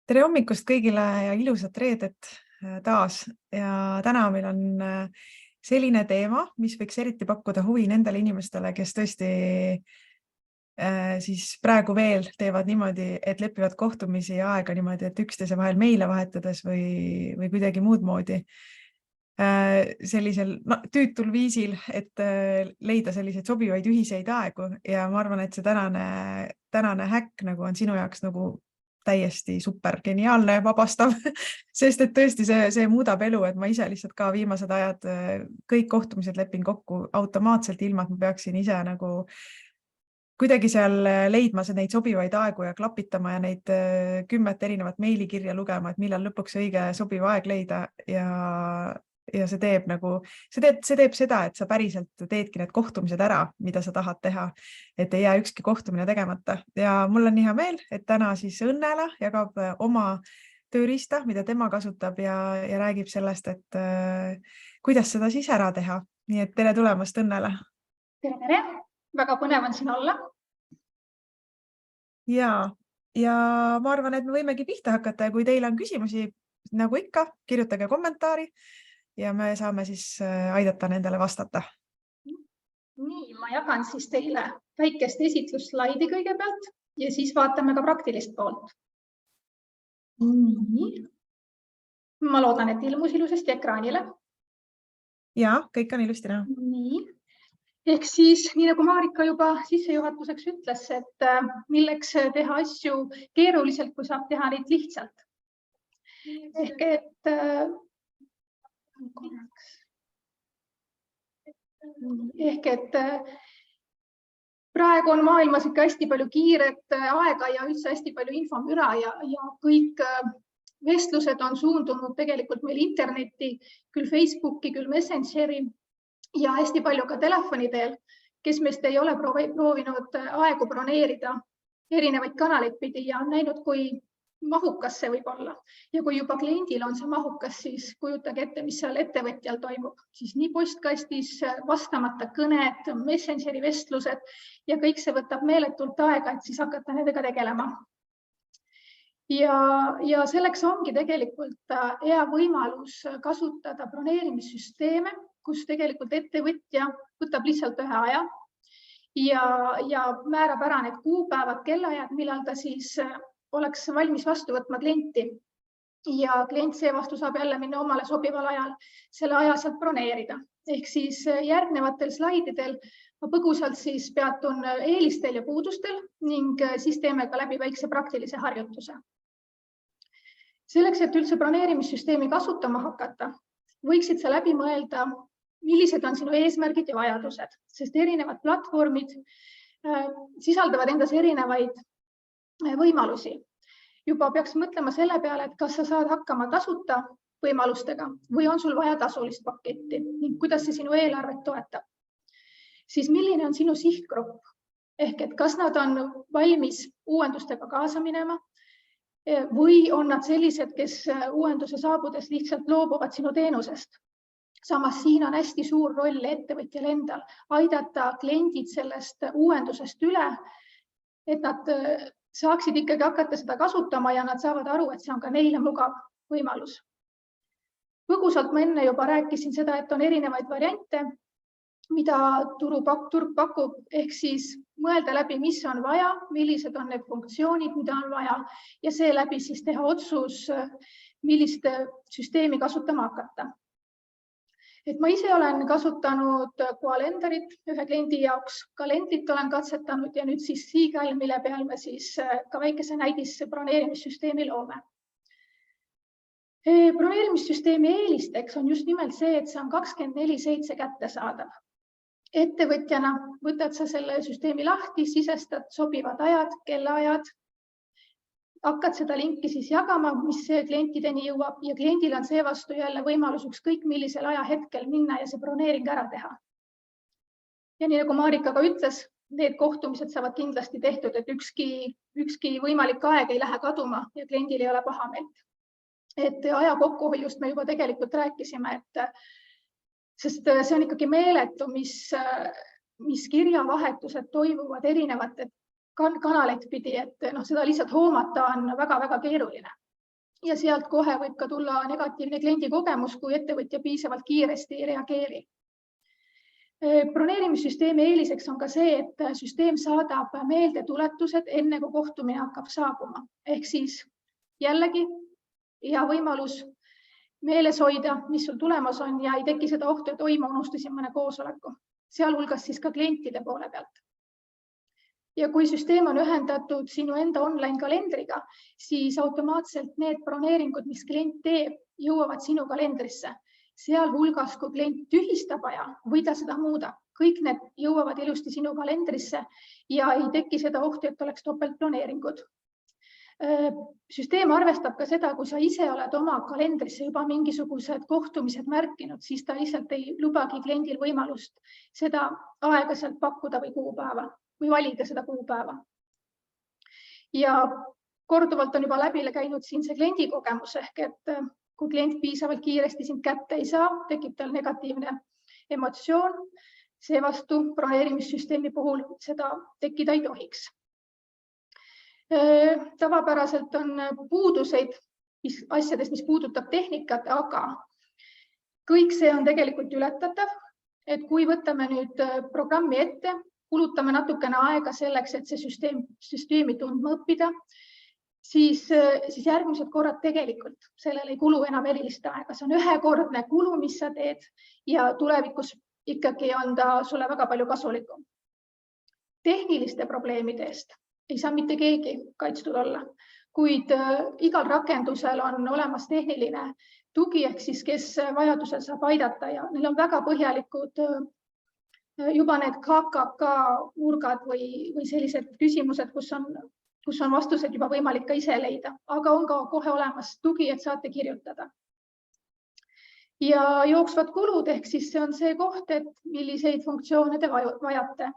Tere hommikust kõigile ja ilusat reedet taas. Ja täna meil on selline teema, mis võiks eriti pakkuda huvi nendele inimestele, kes tõesti siis praegu veel teevad niimoodi, et lepivad kohtumisi ja aega niimoodi, et üksteise vahel meile vahetades või kuidagi muud moodi. Sellisel tüütul viisil, et leida selliseid sobivaid ühiseid aegu ja ma arvan, et see tänane häkk nagu on sinu jaoks nagu täiesti super geniaalne ja vabastav, sest et tõesti see muudab elu, et ma ise lihtsalt ka viimased ajad kõik kohtumised lepin kokku automaatselt ilma, et ma peaksin ise nagu kuidagi seal leidma neid sobivaid aegu ja klapitama ja neid 10 erinevat meilikirja lugema, et millal lõpuks õige sobiv aeg leida ja see teeb seda, et sa päriselt teedki need kohtumised ära, mida sa tahad teha, et ei jää ükski kohtumine tegemata. Ja mul on nii hea meel, et täna siis Õnnela jagab oma tööriista, mida tema kasutab ja räägib sellest, et kuidas seda siis ära teha. Nii et tere tulemast, Õnnela. Tere, väga põnev on siin olla. Ja ma arvan, et me võimegi pihta hakata ja kui teil on küsimusi, nagu ikka, kirjutage kommentaari ja me saame siis aidata nendele vastata. Nii, ma jagan siis teile väikest esitlusslaidi kõigepealt ja siis vaatame ka praktilist poolt. Nii. Ma loodan, et ilmus ilusasti ekraanile. Ja, kõik on ilusti näha. Nii. Ehk siis, nii nagu Marika juba sissejuhatuseks ütles, et milleks teha asju keeruliselt, kui saab teha neid lihtsalt. Ehk et praegu on maailmas ikka hästi palju kiiret aega ja üldse hästi palju infomüra ja kõik vestlused on suundunud tegelikult meil internetti, küll Facebooki, küll Messengeri ja hästi palju ka telefoni teel, kes meist ei ole proovinud aegu broneerida erinevaid kanaleid pidi ja on näinud, kui mahukas see võib olla. Ja kui juba kliendil on see mahukas, siis kujutage ette, mis seal ettevõtjal toimub. Siis nii postkastis vastamata kõned, Messengeri vestlused ja kõik see võtab meeletult aega, et siis hakata nendega tegelema. Ja selleks ongi tegelikult hea võimalus kasutada broneerimissüsteeme, kus tegelikult ettevõtja võtab lihtsalt ühe aja ja määrab ära need kuupäevad, kellaajad, millal ta siis oleks valmis vastu võtma klienti. Ja klient seevastu saab jälle minna omale sobival ajal selle aja sealt broneerida. Ehk siis järgnevatel slaididel ma põgusalt siis peatun eelistel ja puudustel ning siis teeme ka läbi väikse praktilise harjutuse. Selleks, et üldse broneerimissüsteemi kasutama hakata, võiksid sa läbi mõelda, millised on sinu eesmärgid ja vajadused, sest erinevad platvormid sisaldavad endas erinevaid võimalusi. Juba peaks mõtlema selle peale, et kas sa saad hakkama tasuta võimalustega või on sul vaja tasulist paketti ning kuidas see sinu eelarvet toetab. Siis milline on sinu sihtgrupp? Ehk et kas nad on valmis uuendustega kaasa minema või on nad sellised, kes uuenduse saabudes lihtsalt loobuvad sinu teenusest? Samas siin on hästi suur roll ettevõtjal endal aidata kliendid sellest uuendusest üle, et nad saaksid ikkagi hakata seda kasutama ja nad saavad aru, et see on ka neile mugav võimalus. Põgusalt ma enne juba rääkisin seda, et on erinevaid variante, mida turg pakub, ehk siis mõelda läbi, mis on vaja, millised on need funktsioonid, mida on vaja ja seeläbi siis teha otsus, millist süsteemi kasutama hakata. Et ma ise olen kasutanud Calendarit ühe kliendi jaoks, Calendrit olen katsetanud ja nüüd siis Seagull, mille peal me siis ka väikese näidis broneerimissüsteemi loome. Broneerimissüsteemi eelisteks on just nimelt see, et see on 24/7 kättesaadav. Ettevõtjana võtad sa selle süsteemi lahti, sisestad sobivad ajad, kellaajad, hakkad seda linki siis jagama, mis klientideni jõuab ja kliendil on seevastu jälle võimalus ükskõik millisel ajahetkel minna ja see broneering ära teha. Ja nii nagu Marika ka ütles, need kohtumised saavad kindlasti tehtud, et ükski võimalik aeg ei lähe kaduma ja kliendil ei ole pahameelt. Et aja kokkuhoiust me juba tegelikult rääkisime, sest see on ikkagi meeletu, mis kirjavahetused toimuvad erinevate kanaleid pidi, et seda lihtsalt hoomata on väga-väga keeruline. ja sealt kohe võib ka tulla negatiivne kliendi kogemus, kui ettevõtja piisavalt kiiresti ei reageeri. Broneerimissüsteemi eeliseks on ka see, et süsteem saadab meeldetuletused enne, kui kohtumine hakkab saabuma. Ehk siis jällegi hea võimalus meeles hoida, mis sul tulemas on ja ei teki seda ohtu, et oi, ma unustasin mõne koosoleku, sealhulgas siis ka klientide poole pealt. Ja kui süsteem on ühendatud sinu enda online kalendriga, siis automaatselt need broneeringud, mis klient teeb, jõuavad sinu kalendrisse. Sealhulgas, kui klient tühistab aja või ta seda muudab, kõik need jõuavad ilusti sinu kalendrisse ja ei teki seda ohtu, et oleks topeltbroneeringud. Süsteem arvestab ka seda, kui sa ise oled oma kalendrisse juba mingisugused kohtumised märkinud, siis ta lihtsalt ei lubagi kliendil võimalust seda aega sealt pakkuda või kuupäeva või valida seda kuupäeva. Ja korduvalt on juba läbi käinud siin see kliendi kogemus ehk, et kui klient piisavalt kiiresti sind kätte ei saa, tekib tal negatiivne emotsioon. Seevastu broneerimissüsteemi puhul seda tekkida ei tohiks. Tavapäraselt on puuduseid asjadest, mis puudutab tehnikat, aga kõik see on tegelikult ületatav. Et kui võtame nüüd programmi ette, kulutame natukene aega selleks, et see süsteemi tundma õppida, siis järgmised korrad tegelikult sellele ei kulu enam erilist aega. See on ühekordne kulu, mis sa teed ja tulevikus ikkagi on ta sulle väga palju kasulikum. Tehniliste probleemide eest ei saa mitte keegi kaitstud olla, kuid igal rakendusel on olemas tehniline tugi, ehk siis kes vajadusel saab aidata ja neil on väga põhjalikud juba need KKK nurgad või sellised küsimused, kus on vastused juba võimalik ka ise leida, aga on ka kohe olemas tugi, et saate kirjutada. Ja jooksvad kulud, ehk siis see on see koht, et milliseid funktsioone te vajate.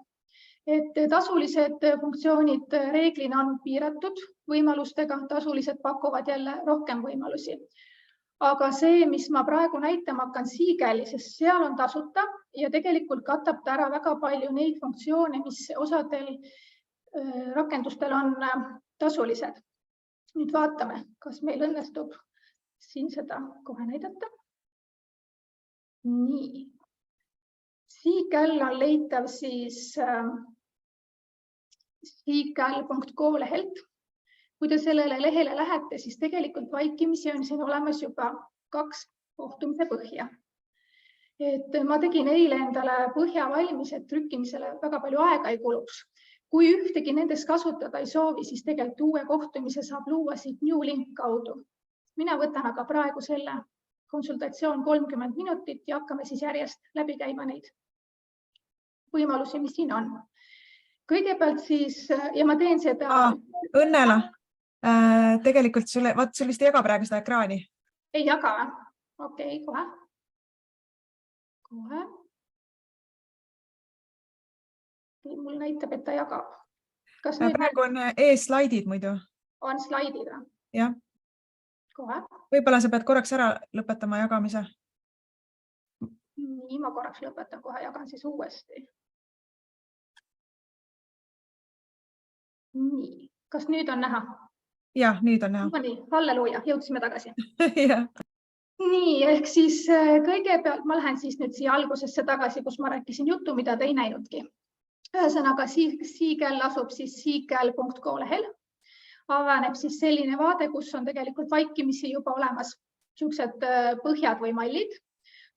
Et tasulised funktsioonid reeglina on piiratud võimalustega, tasulised pakuvad jälle rohkem võimalusi. Aga see, mis ma praegu näitama hakkan Seagal'i, sest seal on tasuta ja tegelikult katab ta ära väga palju neid funktsioone, mis osadel rakendustel on tasulised. Nüüd vaatame, kas meil õnnestub siin seda kohe näidata. Nii. Seagal on leitav siis seagal.co lehelt. Kui te sellele lehele lähete, siis tegelikult vaikimisi on siin olemas juba 2 kohtumise põhja. Et ma tegin eile endale põhja valmis, et trükkimisele väga palju aega ei kuluks. Kui ühtegi nendest kasutada ei soovi, siis tegelikult uue kohtumise saab luua siit New Link kaudu. Mina võtan aga praegu selle konsultatsioon 30 minutit ja hakkame siis järjest läbi käima neid võimalusi, mis siin on. Kõigepealt siis, ja ma teen seda... Õnnela, tegelikult sul vist ei jaga praegu seda ekraani. Ei jaga? Okei, kohe. Mul näitab, et ta jagab. Praegu on ees slaidid muidu. On slaidid? Jah. Kohe. Võib-olla sa pead korraks ära lõpetama jagamise. Nii, ma korraks lõpetan, kohe jagan siis uuesti. Nii, kas nüüd on näha? Jah, nüüd on näha. Nii, halleluuja, jõudsime tagasi. Jah. Nii, ehk siis kõigepealt ma lähen siis nüüd siia algusesse tagasi, kus ma rääkisin juttu, mida te ei näinudki. Ühesõnaga, Seagal asub siis seagal.co lehel. Avaneb siis selline vaade, kus on tegelikult vaikimisi juba olemas sellised põhjad või mallid.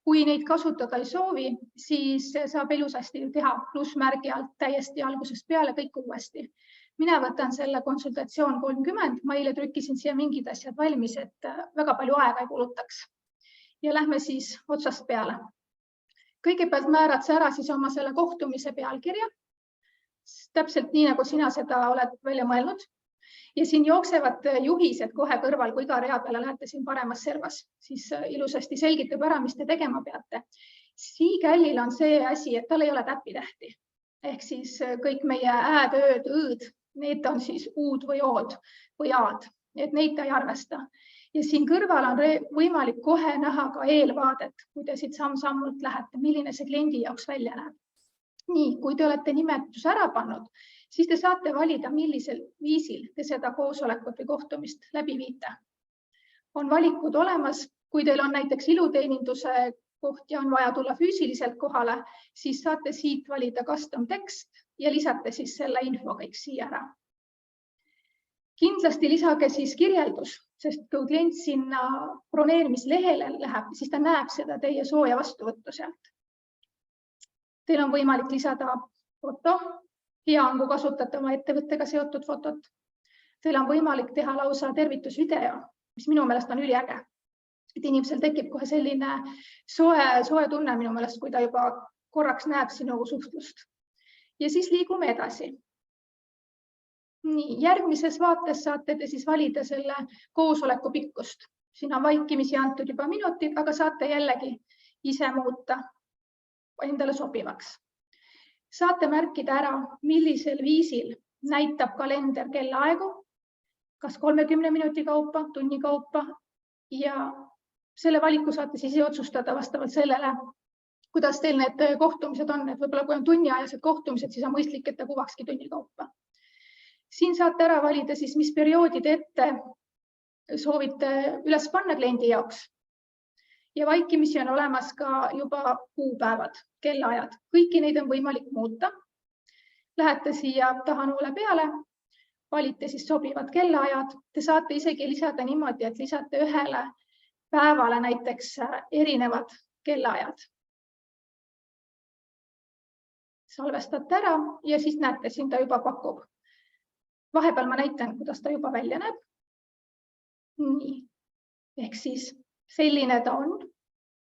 Kui neid kasutada ei soovi, siis saab ilusasti teha plussmärgi alt täiesti algusest peale kõik uuesti. Mina võtan selle konsultatsioon 30, ma eile trükkisin siia mingid asjad valmis, et väga palju aega ei kulutaks. Ja lähme siis otsast peale. Kõigepealt määrad sa ära siis oma selle kohtumise pealkirja, täpselt nii, nagu sina seda oled välja mõelnud. Ja siin jooksevad juhised kohe kõrval, kui iga rea peale lähete siin paremas servas, siis ilusasti selgitab ära, mis te tegema peate. Seagalil on see asi, et tal ei ole täppitähti. Ehk siis kõik meie ääd, ööd, õõd, need on siis uud või ood või aad, et neid ta ei arvesta. Ja siin kõrval on võimalik kohe näha ka eelvaadet, kui te siit samm-sammult lähete, milline see kliendi jaoks välja näeb. Nii, kui te olete nimetuse ära pannud, siis te saate valida, millisel viisil te seda koosolekut või kohtumist läbi viite. on valikud olemas, kui teil on näiteks iluteeninduse koht ja on vaja tulla füüsiliselt kohale, siis saate siit valida custom tekst ja lisate siis selle info kõik siia ära. Kindlasti lisage siis kirjeldus, sest kui klient sinna broneerimislehele läheb, siis ta näeb seda teie sooja vastuvõttu sealt. Teil on võimalik lisada foto, hea on, kui kasutate oma ettevõttega seotud fotot. Teil on võimalik teha lausa tervitusvideo, mis minu meelest on üliäge. Et inimesel tekib kohe selline soe tunne minu meelest, kui ta juba korraks näeb sinu suhtlust. Ja siis liigume edasi. Nii, järgmises vaates saate te siis valida selle koosoleku pikkust. Siin on vaikimisi antud juba minutid, aga saate jällegi ise muuta endale sobivaks. Saate märkida ära, millisel viisil näitab kalender kellaaegu, kas 30 minuti kaupa, tunni kaupa ja selle valiku saate siis otsustada vastavalt sellele, kuidas teil need kohtumised on. Et võib-olla kui on tunniajased kohtumised, siis on mõistlik, et ta kuvakski tunni kaupa. Siin saate ära valida siis, mis perioodide ette soovite üles panna kliendi jaoks. Ja vaikimisi on olemas ka juba kuupäevad, kellaajad. Kõiki neid on võimalik muuta. Lähete siia taha noole peale, valite siis sobivad kellaajad. Te saate isegi lisada niimoodi, et lisate ühele päevale näiteks erinevad kellaajad. Salvestate ära ja siis näete, siin ta juba pakub. Vahepeal ma näitan, kuidas ta juba välja näeb. Nii. Ehk siis selline ta on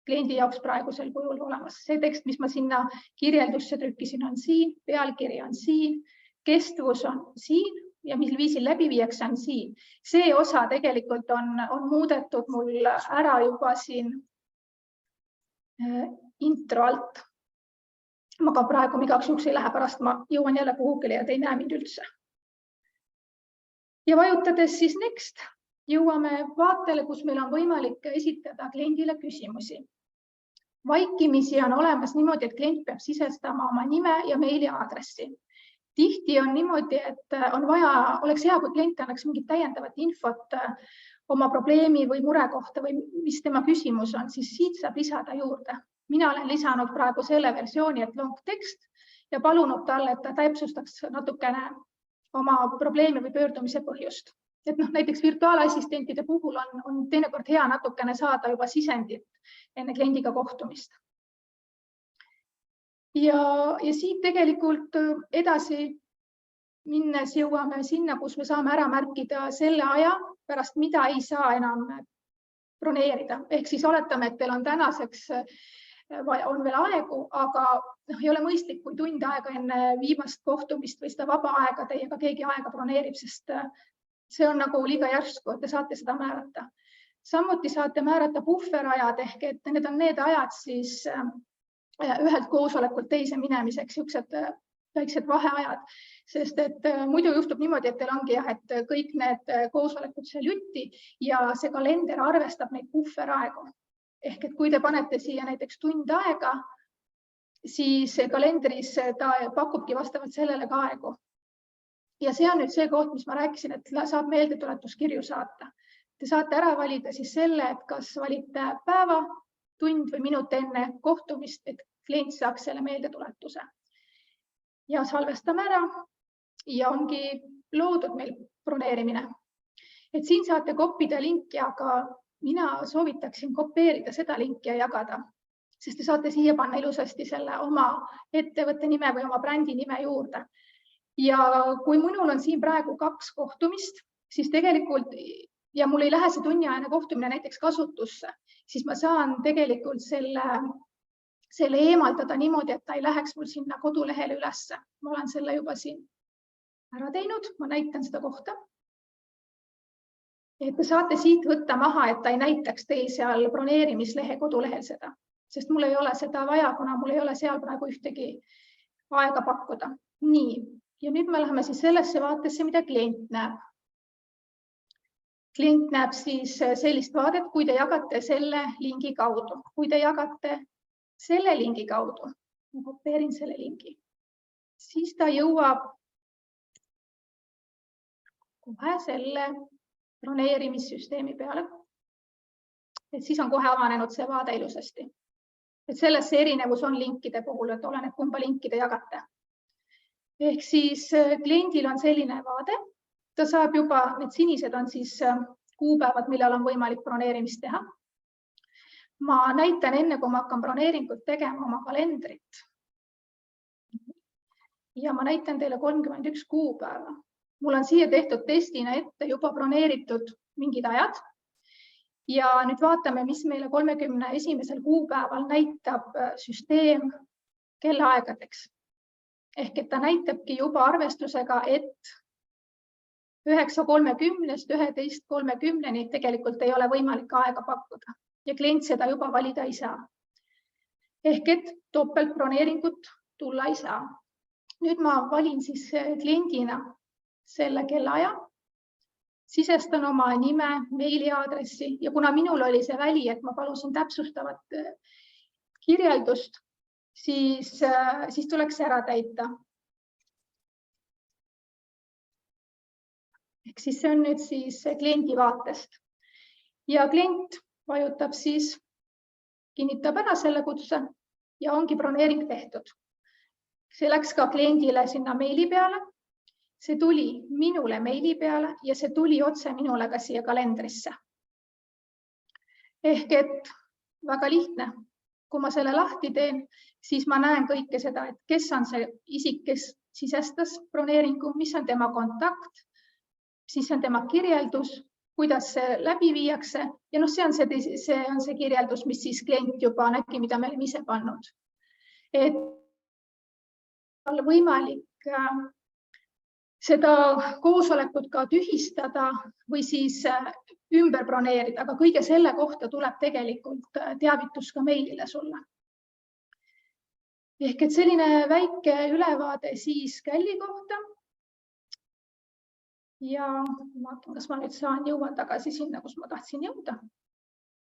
kliendi jaoks praegusel kujul olemas. See tekst, mis ma sinna kirjeldusse trükkisin, on siin, pealkiri on siin, kestvus on siin ja mil viisil läbi viiakse on siin. See osa tegelikult on muudetud mul ära juba siin intro alt. Ma ka praegu igaks juhuks ei lähe, pärast ma jõuan jälle kuhugile ja te ei näe mind üldse. Ja vajutades siis next, jõuame vaatele, kus meil on võimalik esitada kliendile küsimusi. Vaikimisi on olemas niimoodi, et klient peab sisestama oma nime ja meili aadressi. Tihti on niimoodi, et on vaja, oleks hea, kui klient annaks mingit täiendavat infot oma probleemi või mure kohta või mis tema küsimus on, siis siit saab lisada juurde. Mina olen lisanud praegu selle versiooni, et long tekst ja palunud talle, et ta täpsustaks natukene oma probleemi või pöördumise põhjust. Et näiteks virtuaalassistentide puhul on teinekord hea natukene saada juba sisendit enne kliendiga kohtumist. Ja siit tegelikult edasi minnes jõuame sinna, kus me saame ära märkida selle aja, pärast mida ei saa enam broneerida. Ehk siis oletame, et teil on tänaseks on veel aegu, aga ei ole mõistlik, kui tund aega enne viimast kohtumist või seda vaba aega teiega keegi aega broneerib, sest see on nagu liiga järsku, et te saate seda määrata. Samuti saate määrata puhverajad ehk et need on need ajad siis ühelt koosolekult teise minemiseks, siuksed väiksed vaheajad, sest et muidu juhtub niimoodi, et teil ongi et kõik need koosolekud seal jutti ja see kalender arvestab neid puhveraegu. Ehk et kui te panete siia näiteks tund aega, siis kalendris ta pakubki vastavalt sellele ka aegu. Ja see on nüüd see koht, mis ma rääkisin, et saab meeldetuletuskirju saata. Te saate ära valida siis selle, et kas valite päeva, tund või minut enne kohtumist, et klient saaks selle meeldetuletuse. Ja salvestame ära ja ongi loodud meil broneerimine. Et siin saate kopida linki, aga mina soovitaksin kopeerida seda linki ja jagada, sest te saate siia panna ilusasti selle oma ettevõtte nime või oma brändi nime juurde. Ja kui minul on siin praegu 2 kohtumist, siis tegelikult, ja mul ei lähe see tunniajane kohtumine näiteks kasutusse, siis ma saan tegelikult selle eemaldada niimoodi, et ta ei läheks mul sinna kodulehele ülesse. Ma olen selle juba siin ära teinud, ma näitan seda kohta. Et te saate siit võtta maha, et ta ei näitaks teil seal broneerimislehe kodulehel seda, sest mul ei ole seda vaja, kuna mul ei ole seal praegu ühtegi aega pakkuda. Nii, ja nüüd me läheme siis sellesse vaatesse, mida klient näeb. Klient näeb siis sellist vaadet, kui te jagate selle lingi kaudu. Kui te jagate selle lingi kaudu, ma kopeerin selle lingi, siis ta jõuab kohe selle broneerimissüsteemi peale, et siis on kohe avanenud see vaade ilusasti. Et selles see erinevus on linkide puhul, et oleneb, kumba linki te jagate. Ehk siis kliendil on selline vaade, ta saab juba, need sinised on siis kuupäevad, millal on võimalik broneerimist teha. Ma näitan enne, kui ma hakkan broneeringut tegema oma kalendrit. Ja ma näitan teile 31 kuupäeva. Mul on siia tehtud testina ette juba broneeritud mingid ajad. Ja nüüd vaatame, mis meile 31. kuupäeval näitab süsteem kellaaegadeks. Ehk et ta näitabki juba arvestusega, et 9.30-st 11.30-ni tegelikult ei ole võimalik aega pakkuda ja klient seda juba valida ei saa. Ehk et topeltbroneeringut tulla ei saa. Nüüd ma valin siis kliendina selle kellaaja, sisestan oma nime, meiliaadressi ja kuna minul oli see väli, et ma palusin täpsustavat kirjeldust, siis tuleks ära täita. Ehk siis see on nüüd siis kliendi vaatest. Ja klient vajutab siis, kinnitab ära selle kutse ja ongi broneering tehtud. See läks ka kliendile sinna meili peale. See tuli minule meili peale ja see tuli otse minule ka siia kalendrisse. Ehk et väga lihtne. Kui ma selle lahti teen, siis ma näen kõike seda, et kes on see isik, kes sisestas broneeringu, mis on tema kontakt, siis on tema kirjeldus, kuidas see läbi viiakse ja see on see kirjeldus, mis siis klient juba nägi, mida me oleme ise pannud. Et on võimalik seda koosolekut ka tühistada või siis ümber broneerida, aga kõige selle kohta tuleb tegelikult teavitus ka meilile sulle. Ehk et selline väike ülevaade siis Källi kohta. Ja vaatan, kas ma nüüd jõuan tagasi sinna, kus ma tahtsin jõuda.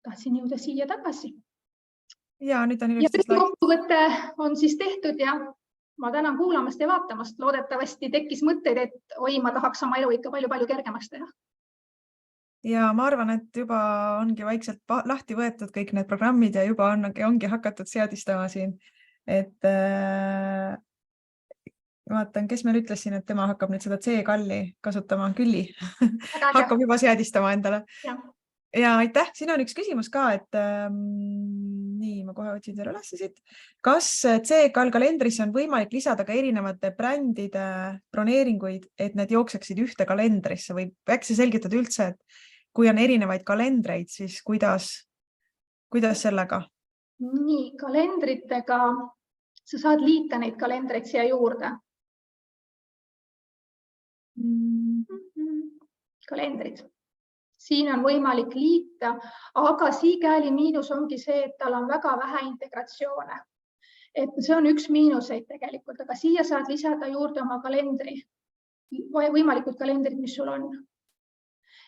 Tahtsin jõuda siia tagasi. Ja nüüd on ilusti slaid. Kokkuvõte on siis tehtud ja ma tänan kuulamast ja vaatamast. Loodetavasti tekkis mõtteid, et ma tahaks oma elu ikka palju kergemaks teha. Ja ma arvan, et juba ongi vaikselt lahti võetud kõik need programmid ja juba ongi hakatud seadistama siin. Et vaatan, kes meil ütles siin, et tema hakkab nüüd seda C-kalli kasutama, Külli. Hakkab juba seadistama endale. Ja aitäh, siin on üks küsimus ka, et nii, ma kohe otsin selle üles siit. Kas C-kall kalendrisse on võimalik lisada ka erinevate brändide broneeringuid, et need jookseksid ühte kalendrisse või äkki sa selgitad üldse, et kui on erinevaid kalendreid, siis kuidas sellega? Nii, kalendritega sa saad liita neid kalendreid siia juurde. Kalendrid. Siin on võimalik liita, aga C-kalli miinus ongi see, et tal on väga vähe integratsioone. Et see on üks miinuseid tegelikult, aga siia saad lisada juurde oma kalendri, võimalikud kalendrid, mis sul on.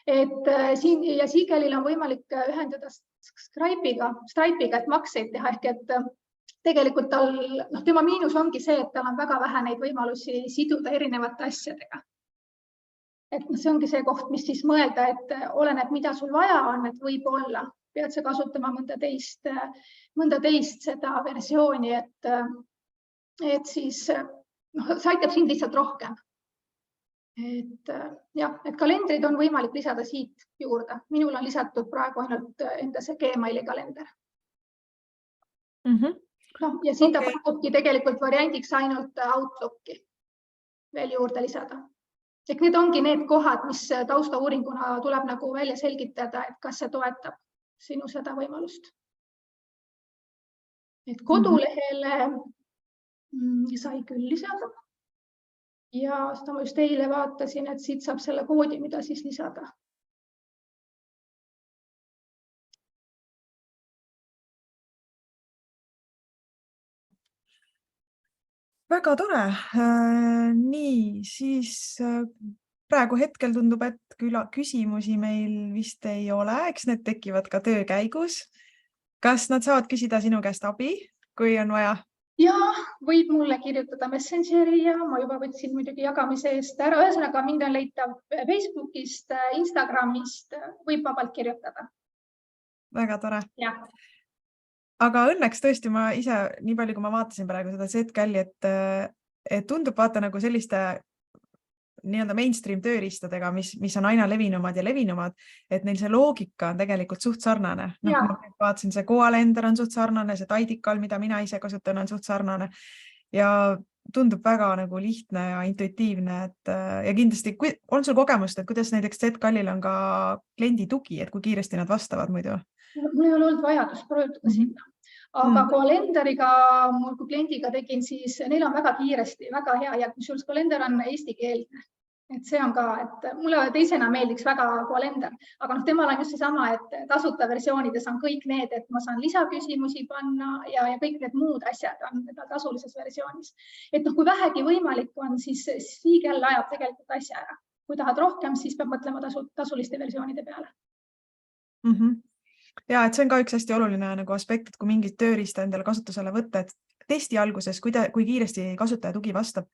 Et siin ja C-kallil on võimalik ühendada Stripe'iga, et makseid teha, ehk et tegelikult tema miinus ongi see, et tal on väga vähe neid võimalusi siduda erinevate asjadega. Et see ongi see koht, mis siis mõelda, et oleneb, mida sul vaja on, et võib-olla pead sa kasutama mõnda teist seda versiooni, et siis see aitab sind lihtsalt rohkem. Et kalendrid on võimalik lisada siit juurde. Minul on lisatud praegu ainult enda see Gmaili kalender. Ja siin ta pakubki tegelikult variandiks ainult Outlooki veel juurde lisada. Ehk need ongi need kohad, mis taustauuringuna tuleb nagu välja selgitada, et kas see toetab sinu seda võimalust. Et kodulehele sai küll lisada. Ja seda ma just eile vaatasin, et siit saab selle koodi, mida siis lisada. Väga tore. Nii, siis praegu hetkel tundub, et küsimusi meil vist ei ole, eks need tekivad ka töö käigus. Kas nad saavad küsida sinu käest abi, kui on vaja? Ja, võib mulle kirjutada Messengeri ja ma juba võtsin muidugi jagamise eest ära. Ühesõnaga, mind on leitav Facebookist, Instagramist, võib vabalt kirjutada. väga tore. jah. Aga õnneks tõesti ma ise, nii palju kui ma vaatasin praegu seda Z-Calli, et tundub vaata nagu selliste nii-öelda mainstream tööriistadega, mis on aina levinumad ja levinumad, et neil see loogika on tegelikult suht sarnane. No, ma vaatasin, see GoAlender on suht sarnane, see Tidical, mida mina ise kasutan, on suht sarnane ja tundub väga nagu lihtne ja intuitiivne, ja kindlasti on sul kogemust, et kuidas näiteks Z-Callil on ka kliendi tugi, et kui kiiresti nad vastavad muidu? Mul ei ole olnud vajadust pöörduda sinna, aga GoAlenderiga, kui kliendiga tegin, siis neil on väga kiiresti, väga hea ja kusjuures GoAlender on eestikeelne. Et see on ka, et mulle teisena meeldiks väga GoAlender, aga temal on just seesama, et tasuta versioonides on kõik need, et ma saan lisaküsimusi panna ja kõik need muud asjad on tasulises versioonis. Et kui vähegi võimalik on, siis Seagull ajab tegelikult asja ära. Kui tahad rohkem, siis peab mõtlema tasuliste versioonide peale. Ja, et see on ka üks hästi oluline nagu aspekt, et kui mingit tööriista endale kasutusele võtta, et testi alguses, kui kiiresti kasutaja tugi vastab,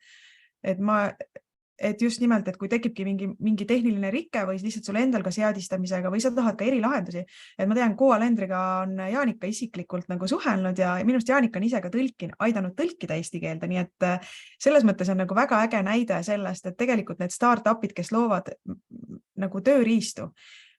et just nimelt, et kui tekibki mingi tehniline rikke või lihtsalt sul endal ka seadistamisega või sa tahad ka erilahendusi, et ma tean, GoAlenderiga on Jaanika isiklikult nagu suhelnud ja minust Jaanika on ise ka aidanud tõlkida eesti keelde, nii et selles mõttes on nagu väga äge näide sellest, et tegelikult need start-upid, kes loovad nagu tööriistu,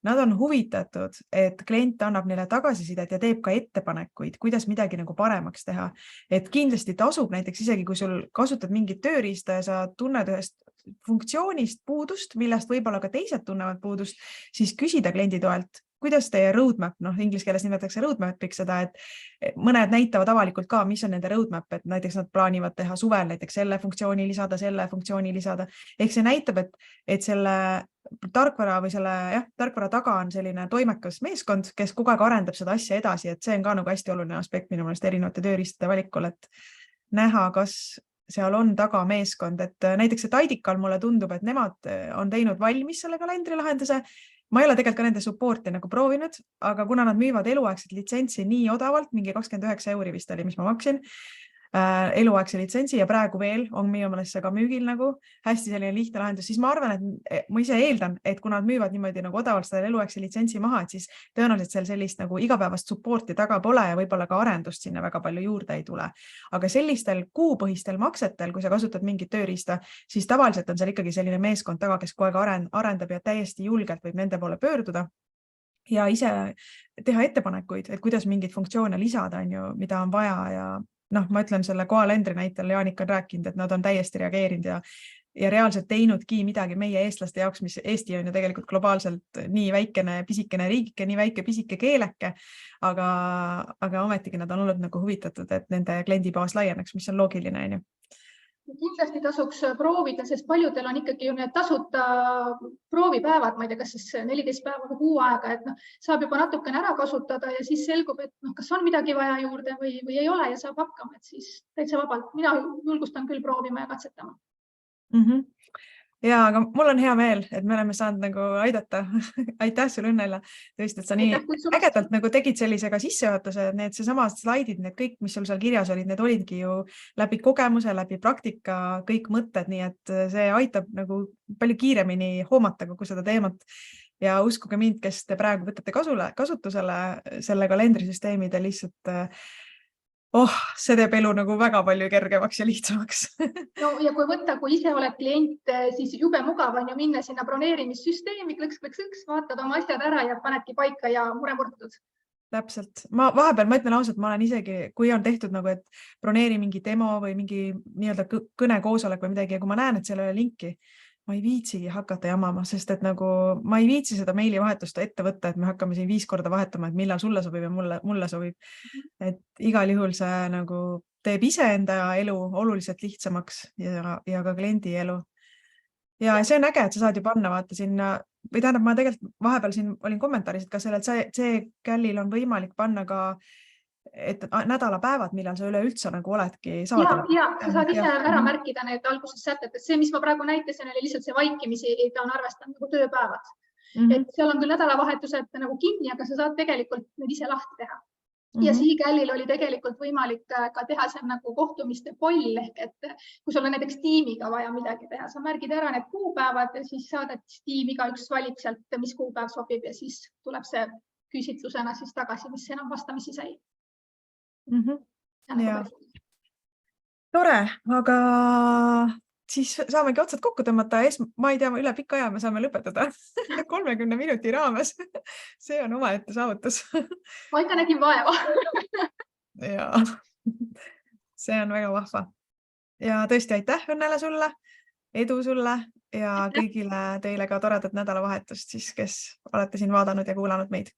nad on huvitatud, et klient annab neile tagasisidet ja teeb ka ettepanekuid, kuidas midagi nagu paremaks teha. Et kindlasti tasub näiteks isegi, kui sul kasutad mingit tööriista ja sa tunned ühest funktsioonist puudust, millest võib-olla ka teised tunnevad puudust, siis küsida kliendi toelt, kuidas teie roadmap, inglise keeles nimetatakse roadmapiks seda, et mõned näitavad avalikult ka, mis on nende roadmap, et näiteks nad plaanivad teha suvel näiteks selle funktsiooni lisada. Ehk see näitab, et selle tarkvara või tarkvara taga on selline toimekas meeskond, kes kogu aeg arendab seda asja edasi, et see on ka nagu hästi oluline aspekt minu meelest erinevate tööriistade valikul, et näha, kas seal on taga meeskond, et näiteks see Tidical mulle tundub, et nemad on teinud valmis selle kalendri lahenduse. Ma ei ole tegelikult ka nende supporti nagu proovinud, aga kuna nad müüvad eluaegset litsentsi nii odavalt, mingi 29 € vist oli, mis ma maksin, eluaegse litsentsi ja praegu veel on minu meelest see ka müügil nagu hästi selline lihtne lahendus, siis ma arvan, et ma ise eeldan, et kui nad müüvad niimoodi nagu odavalt selle eluaegse litsentsi maha, et siis tõenäoliselt seal sellist nagu igapäevast supporti taga pole ja võib-olla ka arendust sinna väga palju juurde ei tule. Aga sellistel kuupõhistel maksetel, kui sa kasutad mingit tööriista, siis tavaliselt on seal ikkagi selline meeskond taga, kes kogu aeg arendab ja täiesti julgelt võib nende poole pöörduda ja ise teha ettepanekuid, et kuidas mingeid funktsioone lisada, mida on vaja ja ma ütlen selle GoAlenderi näitel, Jaanika on rääkinud, et nad on täiesti reageerinud ja reaalselt teinudki midagi meie eestlaste jaoks, mis Eesti on ju tegelikult globaalselt nii väikene, pisikene riigike, nii väike, pisike keeleke, aga ometigi nad on olnud nagu huvitatud, et nende kliendibaas laieneks, mis on loogiline, on ju. Kindlasti tasuks proovida, sest paljudel on ikkagi ju need tasuta proovipäevad, ma ei tea, kas siis 14 päeva või kuu aega, et saab juba natukene ära kasutada ja siis selgub, et kas on midagi vaja juurde või ei ole ja saab hakkama, et siis täitsa vabalt. Mina julgustan küll proovima ja katsetama. Ja, aga mul on hea meel, et me oleme saanud nagu aidata. Aitäh sulle, Õnnela. Tõesti, et sa nii ägedalt nagu tegid sellisega sissejuhatuse, need seesamad slaidid, need kõik, mis sul seal kirjas olid, need olidki ju läbi kogemuse, läbi praktika, kõik mõtted, nii et see aitab nagu palju kiiremini hoomata kogu seda teemat. Ja uskuge mind, kes te praegu võtate kasutusele selle kalendrisüsteemide lihtsalt see teeb elu nagu väga palju kergemaks ja lihtsamaks. No ja kui ise oled klient, siis jube mugav on ju minna sinna broneerimissüsteemi, klõks, vaatad oma asjad ära ja panedki paika ja mure murtud. Täpselt. Vahepeal ma ütlen ausalt, ma olen isegi, kui on tehtud nagu, et broneeri mingi demo või mingi nii-öelda kõnekoosolek või midagi ja kui ma näen, et seal ei ole linki, ma ei viitsigi hakata jamama, sest et nagu ma ei viitsi seda meilivahetust ette võtta, et me hakkame siin 5 korda vahetama, et millal sulle sobib ja mulle sobib. Et igal juhul see nagu teeb iseenda elu oluliselt lihtsamaks ja ka kliendi elu. Ja see on äge, et sa saad ju panna vaata sinna, või tähendab, ma tegelikult vahepeal siin olin kommentaaris, et ka sellel C-Callil on võimalik panna ka et nädalapäevad, millal sa üleüldse nagu oledki saada. Ja, sa saad ise ära märkida need alguses sätted. See, mis ma praegu näitasin, oli lihtsalt see vaikimisi, ta on arvestanud nagu tööpäevad. Et seal on küll nädalavahetused nagu kinni, aga sa saad tegelikult need ise lahti teha. Ja Seagallil oli tegelikult võimalik ka teha seal nagu kohtumiste poll, ehk et kui sul on näiteks tiimiga vaja midagi teha, sa märgid ära need kuupäevad ja siis saadad tiim, igaüks valib sealt, mis kuupäev sobib ja siis tuleb see küsitlusena siis tagasi, mis enam vastamisi sai. Ja. Tore, aga siis saamegi otsad kokku tõmmata. Ma ei tea, üle pika aja me saame lõpetada 30 minuti raames. See on omaette saavutus. Ma ikka nägin vaeva. Ja see on väga vahva. Ja tõesti aitäh Õnnele sulle, edu sulle ja kõigile teile ka toredat nädalavahetust, siis, kes olete siin vaadanud ja kuulanud meid.